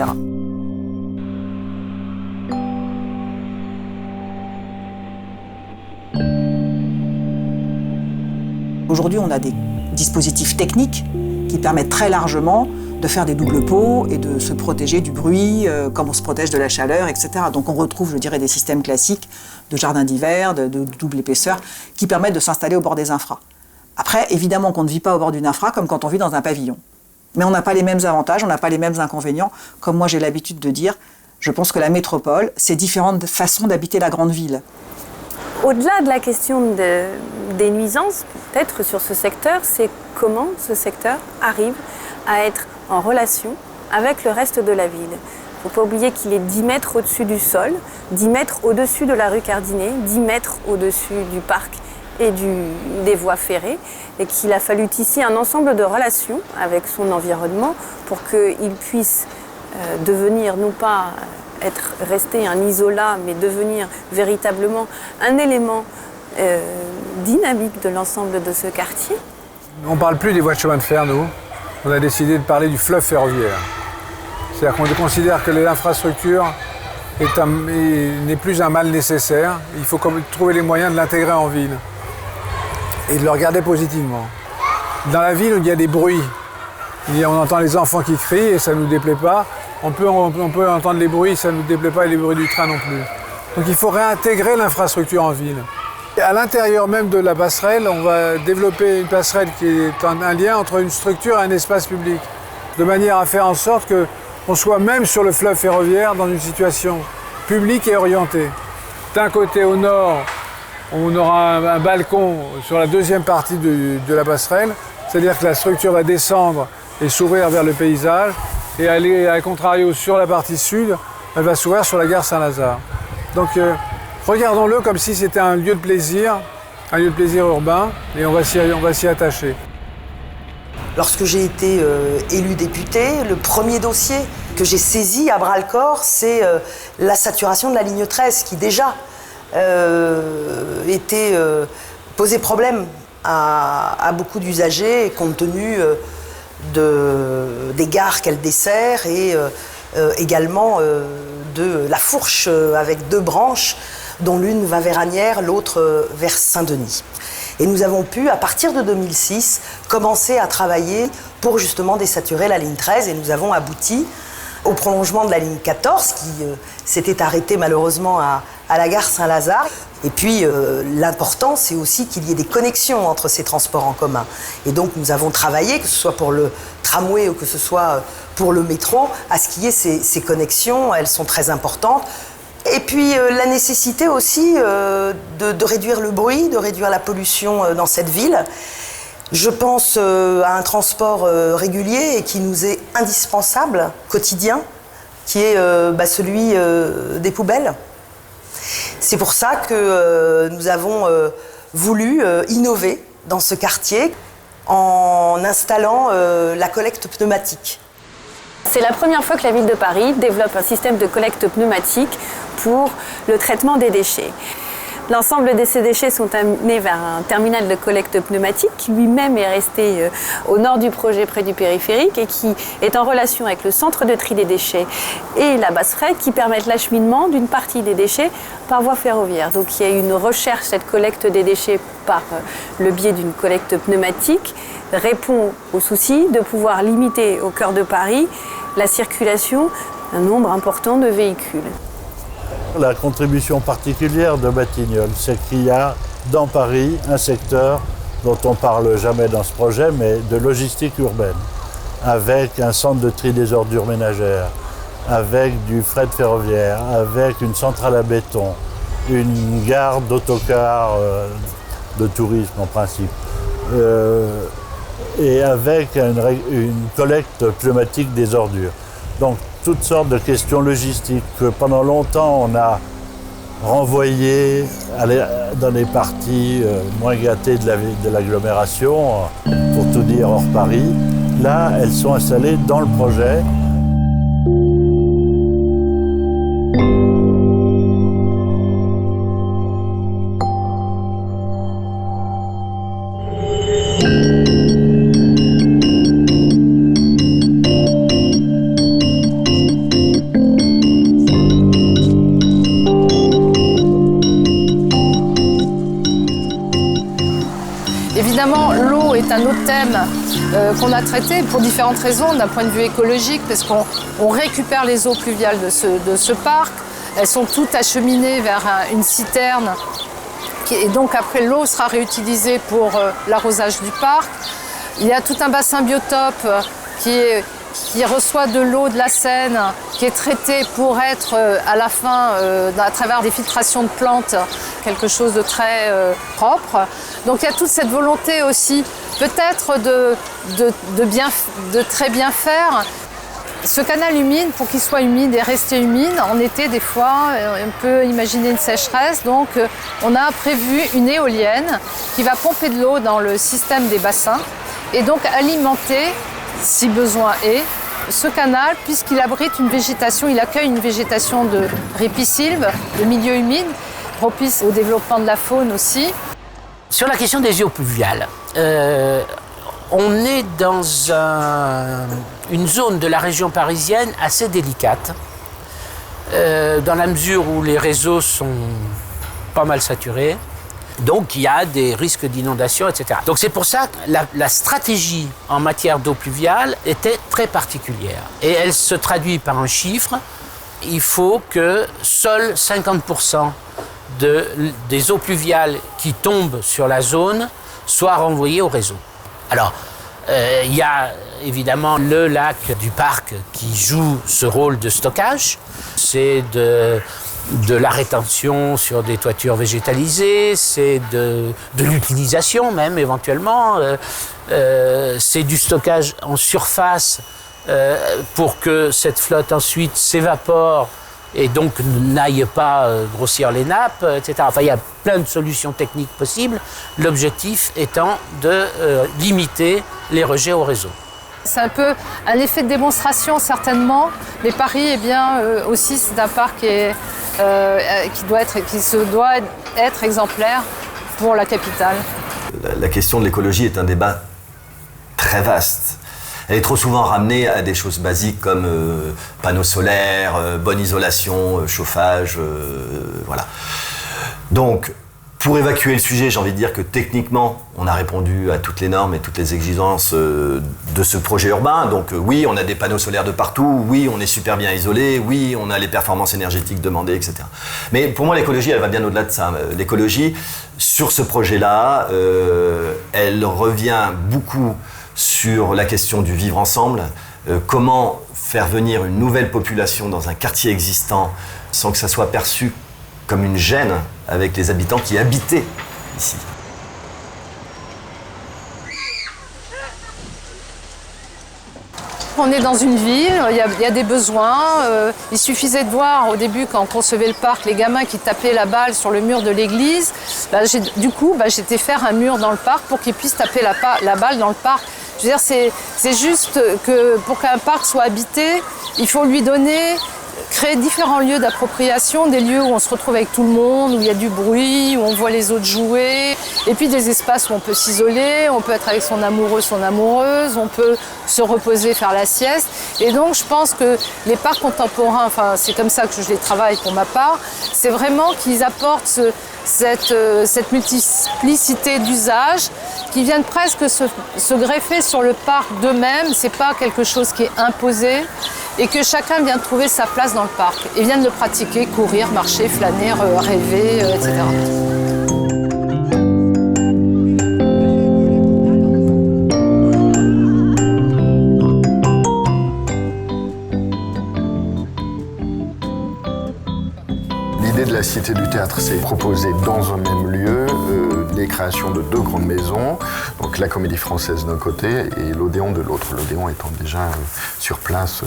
Aujourd'hui, on a des dispositifs techniques qui permettent très largement de faire des doubles pots et de se protéger du bruit, comme on se protège de la chaleur, etc. Donc on retrouve, je dirais, des systèmes classiques de jardins d'hiver, de double épaisseur, qui permettent de s'installer au bord des infras. Après, évidemment qu'on ne vit pas au bord d'une infra comme quand on vit dans un pavillon. Mais on n'a pas les mêmes avantages, on n'a pas les mêmes inconvénients. Comme moi j'ai l'habitude de dire, je pense que la métropole, c'est différentes façons d'habiter la grande ville. Au-delà de la question des nuisances, peut-être sur ce secteur, c'est comment ce secteur arrive à être en relation avec le reste de la ville. Il ne faut pas oublier qu'il est 10 mètres au-dessus du sol, 10 mètres au-dessus de la rue Cardinet, 10 mètres au-dessus du parc et des voies ferrées, et qu'il a fallu tisser un ensemble de relations avec son environnement pour qu'il puisse devenir non pas rester un isolat, mais devenir véritablement un élément dynamique de l'ensemble de ce quartier. On ne parle plus des voies de chemin de fer, nous. On a décidé de parler du fleuve ferroviaire. C'est-à-dire qu'on considère que l'infrastructure n'est plus un mal nécessaire. Il faut trouver les moyens de l'intégrer en ville et de le regarder positivement. Dans la ville où il y a des bruits, on entend les enfants qui crient et ça ne nous déplaît pas. On peut entendre les bruits, ça ne nous déplaît pas, et les bruits du train non plus. Donc il faut réintégrer l'infrastructure en ville. Et à l'intérieur même de la passerelle, on va développer une passerelle qui est un lien entre une structure et un espace public, de manière à faire en sorte qu'on soit même sur le fleuve ferroviaire dans une situation publique et orientée. D'un côté au nord, on aura un balcon sur la deuxième partie de la passerelle, c'est-à-dire que la structure va descendre et s'ouvrir vers le paysage, et aller à contrario sur la partie sud, elle va s'ouvrir sur la gare Saint-Lazare. Donc regardons-le comme si c'était un lieu de plaisir urbain, et on va s'y attacher. Lorsque j'ai été élu député, le premier dossier que j'ai saisi à bras-le-corps, c'est la saturation de la ligne 13, qui déjà posait problème à beaucoup d'usagers, compte tenu des gares qu'elle dessert et également de la fourche avec 2 branches, dont l'une va vers Asnières, l'autre vers Saint-Denis. Et nous avons pu, à partir de 2006, commencer à travailler pour justement désaturer la ligne 13, et nous avons abouti au prolongement de la ligne 14 qui s'était arrêtée malheureusement à la gare Saint-Lazare. Et puis l'important, c'est aussi qu'il y ait des connexions entre ces transports en commun. Et donc nous avons travaillé, que ce soit pour le tramway ou que ce soit pour le métro, à ce qu'il y ait ces connexions. Elles sont très importantes. Et puis la nécessité aussi de réduire le bruit, de réduire la pollution dans cette ville. Je pense à un transport régulier et qui nous est indispensable, quotidien, qui est celui des poubelles. C'est pour ça que nous avons voulu innover dans ce quartier en installant la collecte pneumatique. C'est la première fois que la ville de Paris développe un système de collecte pneumatique pour le traitement des déchets. L'ensemble de ces déchets sont amenés vers un terminal de collecte pneumatique qui lui-même est resté au nord du projet près du périphérique et qui est en relation avec le centre de tri des déchets et la Basse-Frais qui permettent l'acheminement d'une partie des déchets par voie ferroviaire. Donc il y a une recherche, cette collecte des déchets par le biais d'une collecte pneumatique répond au souci de pouvoir limiter au cœur de Paris la circulation d'un nombre important de véhicules. La contribution particulière de Batignolles, c'est qu'il y a dans Paris un secteur dont on ne parle jamais dans ce projet, mais de logistique urbaine, avec un centre de tri des ordures ménagères, avec du fret ferroviaire, avec une centrale à béton, une gare d'autocars de tourisme en principe, et avec une collecte pneumatique des ordures. Donc toutes sortes de questions logistiques que pendant longtemps on a renvoyées dans les parties moins gâtées de l'agglomération, pour tout dire hors Paris. Là, elles sont installées dans le projet. Évidemment, l'eau est un autre thème qu'on a traité pour différentes raisons, d'un point de vue écologique, parce qu'on récupère les eaux pluviales de ce parc. Elles sont toutes acheminées vers une citerne, et donc après l'eau sera réutilisée pour l'arrosage du parc. Il y a tout un bassin biotope qui reçoit de l'eau de la Seine, qui est traitée pour être à la fin, à travers des filtrations de plantes, quelque chose de très propre. Donc il y a toute cette volonté aussi, peut-être de très bien faire. Ce canal humide, pour qu'il soit humide et rester humide, en été des fois, on peut imaginer une sécheresse. Donc on a prévu une éolienne qui va pomper de l'eau dans le système des bassins et donc alimenter, si besoin est, ce canal, puisqu'il abrite une végétation, il accueille une végétation de ripisylve, de milieu humide, propice au développement de la faune aussi. Sur la question des eaux pluviales, on est dans une zone de la région parisienne assez délicate, dans la mesure où les réseaux sont pas mal saturés. Donc il y a des risques d'inondation, etc. Donc c'est pour ça que la stratégie en matière d'eau pluviale était très particulière. Et elle se traduit par un chiffre. Il faut que seuls 50% des eaux pluviales qui tombent sur la zone soient renvoyées au réseau. Alors, il y a évidemment le lac du parc qui joue ce rôle de stockage. C'est de la rétention sur des toitures végétalisées, c'est de l'utilisation même éventuellement, c'est du stockage en surface pour que cette flotte ensuite s'évapore et donc n'aille pas grossir les nappes, etc. Enfin, il y a plein de solutions techniques possibles, l'objectif étant de limiter les rejets au réseau. C'est un peu un effet de démonstration certainement, mais Paris eh bien, aussi c'est un parc qui se doit être exemplaire pour la capitale. La question de l'écologie est un débat très vaste. Elle est trop souvent ramenée à des choses basiques comme panneaux solaires, bonne isolation, chauffage, voilà. Donc, pour évacuer le sujet, j'ai envie de dire que techniquement, on a répondu à toutes les normes et toutes les exigences de ce projet urbain. Donc oui, on a des panneaux solaires de partout, oui, on est super bien isolé, oui, on a les performances énergétiques demandées, etc. Mais pour moi, l'écologie, elle va bien au-delà de ça. L'écologie, sur ce projet-là, elle revient beaucoup sur la question du vivre ensemble, comment faire venir une nouvelle population dans un quartier existant sans que ça soit perçu comme une gêne avec les habitants qui habitaient ici. On est dans une ville, il y a des besoins. Il suffisait de voir au début, quand on concevait le parc, les gamins qui tapaient la balle sur le mur de l'église. J'étais faire un mur dans le parc pour qu'ils puissent taper la balle dans le parc. Je veux dire, c'est juste que pour qu'un parc soit habité, il faut lui créer différents lieux d'appropriation, des lieux où on se retrouve avec tout le monde, où il y a du bruit, où on voit les autres jouer, et puis des espaces où on peut s'isoler, on peut être avec son amoureux, son amoureuse, on peut se reposer, faire la sieste. Et donc je pense que les parcs contemporains, enfin c'est comme ça que je les travaille pour ma part, c'est vraiment qu'ils apportent cette multiplicité d'usages qui viennent presque se greffer sur le parc d'eux-mêmes. C'est pas quelque chose qui est imposé et que chacun vient trouver sa place dans le parc et vient de le pratiquer, courir, marcher, flâner, rêver, etc. L'idée de la Cité du Théâtre, c'est proposer dans un même lieu les créations de 2 grandes maisons, donc la Comédie Française d'un côté et l'Odéon de l'autre, l'Odéon étant déjà sur place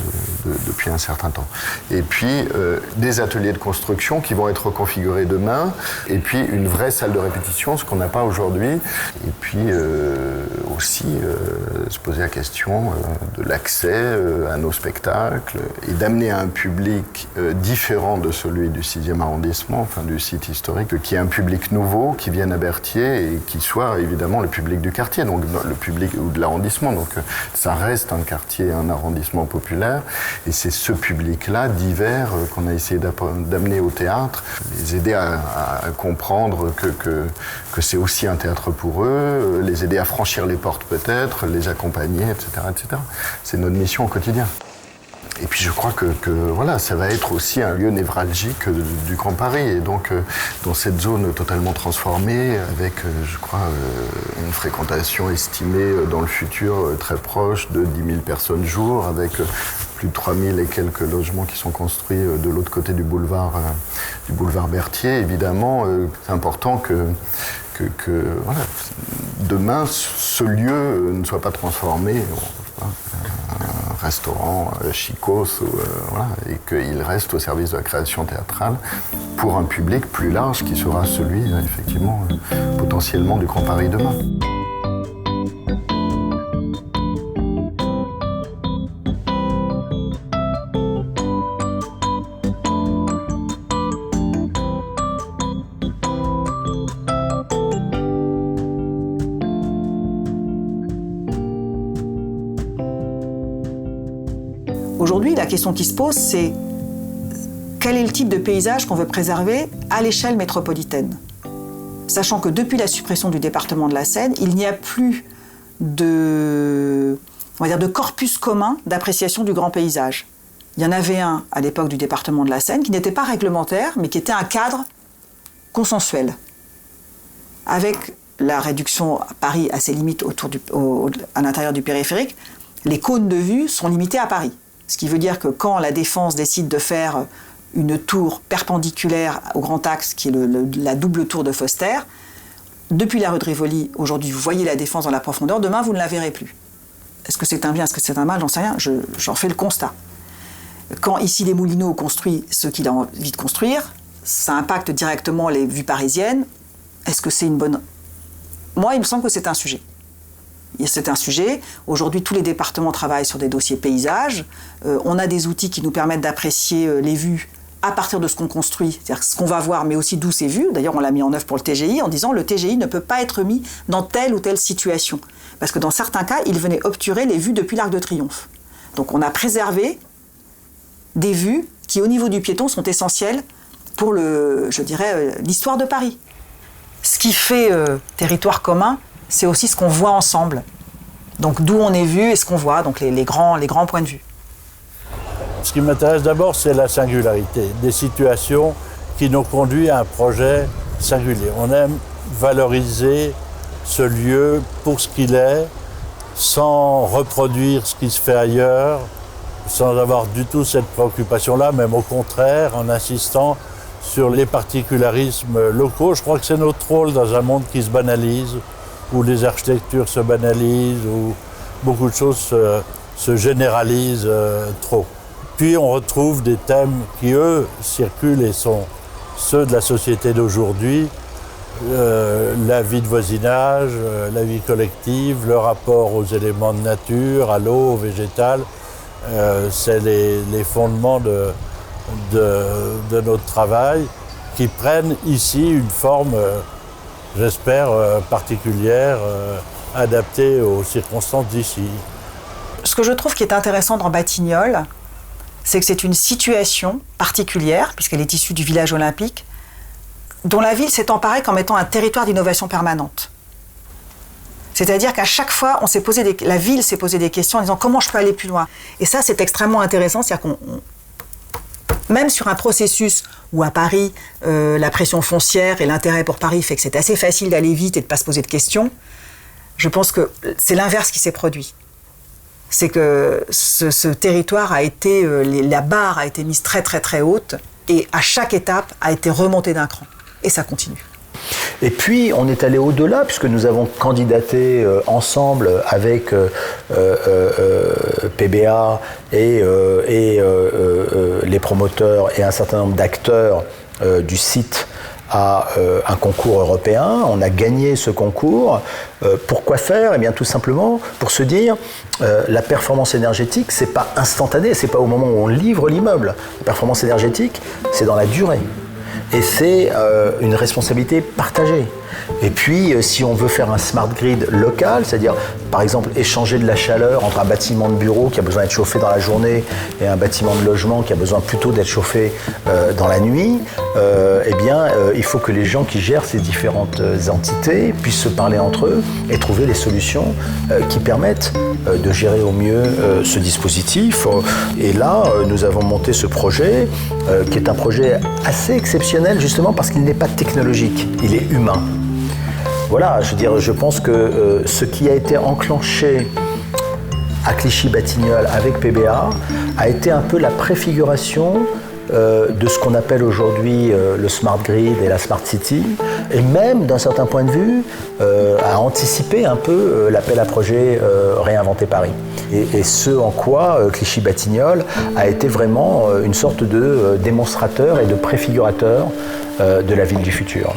depuis un certain temps. Et puis des ateliers de construction qui vont être configurés demain, et puis une vraie salle de répétition, ce qu'on n'a pas aujourd'hui, et puis aussi se poser la question de l'accès à nos spectacles et d'amener à un public différent de celui du 6e arrondissement, enfin du site historique, qui est un public nouveau, qui vienne à Berthier et qui soit évidemment le public du quartier, donc le public ou de l'arrondissement. Donc ça reste un quartier, un arrondissement populaire, et c'est ce public-là, divers, qu'on a essayé d'amener au théâtre, les aider à comprendre que c'est aussi un théâtre pour eux, les aider à franchir les portes peut-être, les accompagner, etc., etc. C'est notre mission au quotidien. Et puis je crois que voilà, ça va être aussi un lieu névralgique du Grand Paris. Et donc dans cette zone totalement transformée, avec je crois une fréquentation estimée dans le futur très proche de 10 000 personnes jour, avec plus de 3 000 et quelques logements qui sont construits de l'autre côté du boulevard Berthier. Évidemment, c'est important que voilà, demain, ce lieu ne soit pas transformé en un restaurant chicos, voilà, et qu'il reste au service de la création théâtrale pour un public plus large qui sera celui, effectivement, potentiellement du Grand Paris demain. Aujourd'hui, la question qui se pose, c'est quel est le type de paysage qu'on veut préserver à l'échelle métropolitaine ? Sachant que depuis la suppression du département de la Seine, il n'y a plus de corpus commun d'appréciation du grand paysage. Il y en avait un à l'époque du département de la Seine qui n'était pas réglementaire, mais qui était un cadre consensuel. Avec la réduction à Paris à ses limites à l'intérieur du périphérique, les cônes de vue sont limités à Paris. Ce qui veut dire que quand la Défense décide de faire une tour perpendiculaire au Grand Axe, qui est la double tour de Foster, depuis la rue de Rivoli, aujourd'hui vous voyez la Défense dans la profondeur, demain vous ne la verrez plus. Est-ce que c'est un bien, est-ce que c'est un mal, j'en sais rien, j'en fais le constat. Quand ici les Moulineaux construit ce qu'il a envie de construire, ça impacte directement les vues parisiennes. Est-ce que c'est une bonne... Moi, il me semble que c'est un sujet. C'est un sujet. Aujourd'hui, tous les départements travaillent sur des dossiers paysages. On a des outils qui nous permettent d'apprécier les vues à partir de ce qu'on construit, c'est-à-dire ce qu'on va voir, mais aussi d'où c'est vu. D'ailleurs, on l'a mis en œuvre pour le TGI en disant le TGI ne peut pas être mis dans telle ou telle situation. Parce que dans certains cas, il venait obturer les vues depuis l'Arc de Triomphe. Donc on a préservé des vues qui, au niveau du piéton, sont essentielles pour l'histoire de Paris. Ce qui fait territoire commun, c'est aussi ce qu'on voit ensemble. Donc d'où on est vu et ce qu'on voit, donc les grands points de vue. Ce qui m'intéresse d'abord, c'est la singularité, des situations qui nous conduisent à un projet singulier. On aime valoriser ce lieu pour ce qu'il est, sans reproduire ce qui se fait ailleurs, sans avoir du tout cette préoccupation-là, même au contraire, en insistant sur les particularismes locaux. Je crois que c'est notre rôle dans un monde qui se banalise, où les architectures se banalisent, où beaucoup de choses se généralisent trop. Puis on retrouve des thèmes qui, eux, circulent et sont ceux de la société d'aujourd'hui, la vie de voisinage, la vie collective, le rapport aux éléments de nature, à l'eau, au végétal. C'est les fondements de notre travail qui prennent ici une forme, j'espère, particulière, adaptée aux circonstances d'ici. Ce que je trouve qui est intéressant dans Batignolles, c'est que c'est une situation particulière, puisqu'elle est issue du village olympique, dont la ville s'est emparée comme étant un territoire d'innovation permanente. C'est-à-dire qu'à chaque fois, la ville s'est posé des questions en disant comment je peux aller plus loin. Et ça, c'est extrêmement intéressant. C'est-à-dire même sur un processus où à Paris, la pression foncière et l'intérêt pour Paris fait que c'est assez facile d'aller vite et de ne pas se poser de questions, je pense que c'est l'inverse qui s'est produit. C'est que ce territoire a été, la barre a été mise très très très haute et à chaque étape a été remonté d'un cran. Et ça continue. Et puis, on est allé au-delà, puisque nous avons candidaté ensemble avec PBA et les promoteurs et un certain nombre d'acteurs du site à un concours européen. On a gagné ce concours. Pourquoi faire ? Eh bien, tout simplement pour se dire, la performance énergétique, c'est pas instantané, c'est pas au moment où on livre l'immeuble. La performance énergétique, c'est dans la durée. Et c'est une responsabilité partagée. Et puis, si on veut faire un smart grid local, c'est-à-dire, par exemple, échanger de la chaleur entre un bâtiment de bureau qui a besoin d'être chauffé dans la journée et un bâtiment de logement qui a besoin plutôt d'être chauffé dans la nuit, eh bien, il faut que les gens qui gèrent ces différentes entités puissent se parler entre eux et trouver les solutions qui permettent de gérer au mieux ce dispositif. Et là, nous avons monté ce projet, qui est un projet assez exceptionnel, justement parce qu'il n'est pas technologique, il est humain. Voilà, je veux dire, je pense que ce qui a été enclenché à Clichy-Batignolles avec PBA a été un peu la préfiguration de ce qu'on appelle aujourd'hui le Smart Grid et la Smart City, et même, d'un certain point de vue, a anticipé un peu l'appel à projet Réinventer Paris. Et ce en quoi Clichy-Batignolles a été vraiment une sorte de démonstrateur et de préfigurateur de la ville du futur.